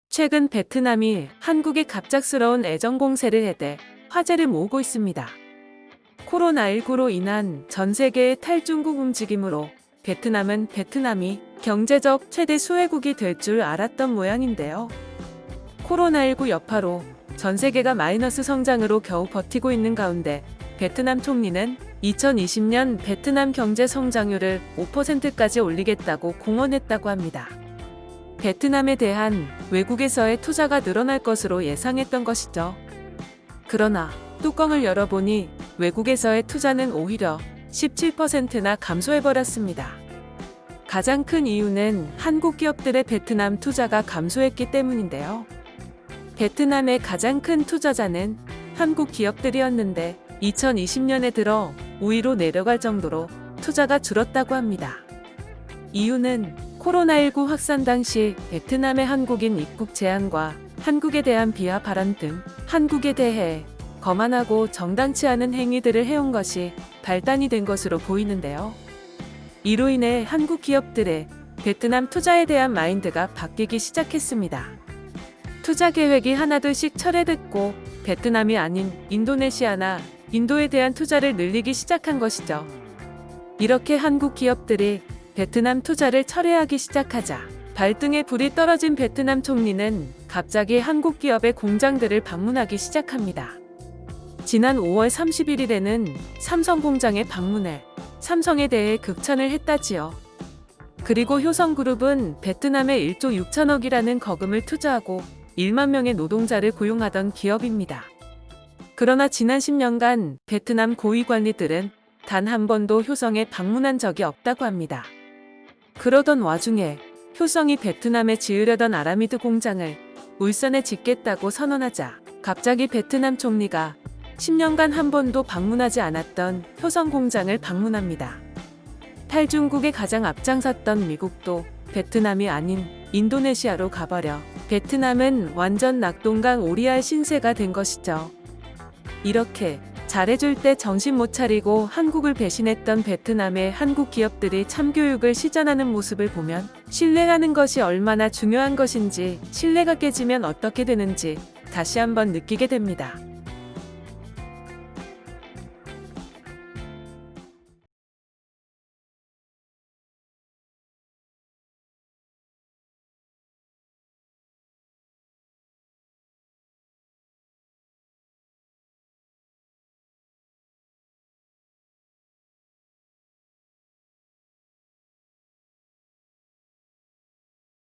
최근 베트남이 한국에 갑작스러운 애정 공세를 해대 화제를 모으고 있습니다. 코로나19로 인한 전 세계의 탈중국 움직임으로 베트남이 경제적 최대 수혜국이 될 줄 알았던 모양인데요. 코로나19 여파로 전 세계가 마이너스 성장으로 겨우 버티고 있는 가운데 베트남 총리는 2020년 베트남 경제 성장률을 5%까지 올리겠다고 공언했다고 합니다. 베트남에 대한 외국에서의 투자가 늘어날 것으로 예상했던 것이죠. 그러나 뚜껑을 열어보니 외국에서의 투자는 오히려 17%나 감소해버렸습니다. 가장 큰 이유는 한국 기업들의 베트남 투자가 감소했기 때문인데요. 베트남의 가장 큰 투자자는 한국 기업들이었는데 2020년에 들어 5위로 내려갈 정도로 투자가 줄었다고 합니다. 이유는 코로나19 확산 당시 베트남의 한국인 입국 제한과 한국에 대한 비하 발언 등 한국에 대해 거만하고 정당치 않은 행위들을 해온 것이 발단이 된 것으로 보이는데요. 이로 인해 한국 기업들의 베트남 투자에 대한 마인드가 바뀌기 시작했습니다. 투자 계획이 하나둘씩 철회됐고 베트남이 아닌 인도네시아나 인도에 대한 투자를 늘리기 시작한 것이죠. 이렇게 한국 기업들이 베트남 투자를 철회하기 시작하자 발등에 불이 떨어진 베트남 총리는 갑자기 한국 기업의 공장들을 방문하기 시작합니다. 지난 5월 31일에는 삼성 공장에 방문해 삼성에 대해 극찬을 했다지요. 그리고 효성그룹은 베트남에 1조 6천억이라는 거금을 투자하고 1만 명의 노동자를 고용하던 기업입니다. 그러나 지난 10년간 베트남 고위 관리들은 단 한 번도 효성에 방문한 적이 없다고 합니다. 그러던 와중에 효성이 베트남에 지으려던 아라미드 공장을 울산에 짓겠다고 선언하자 갑자기 베트남 총리가 10년간 한 번도 방문하지 않았던 효성 공장을 방문합니다. 탈중국에 가장 앞장섰던 미국도 베트남이 아닌 인도네시아로 가버려 베트남은 완전 낙동강 오리알 신세가 된 것이죠. 이렇게 잘해줄 때 정신 못 차리고 한국을 배신했던 베트남의 한국 기업들이 참교육을 시전하는 모습을 보면 신뢰하는 것이 얼마나 중요한 것인지, 신뢰가 깨지면 어떻게 되는지 다시 한번 느끼게 됩니다.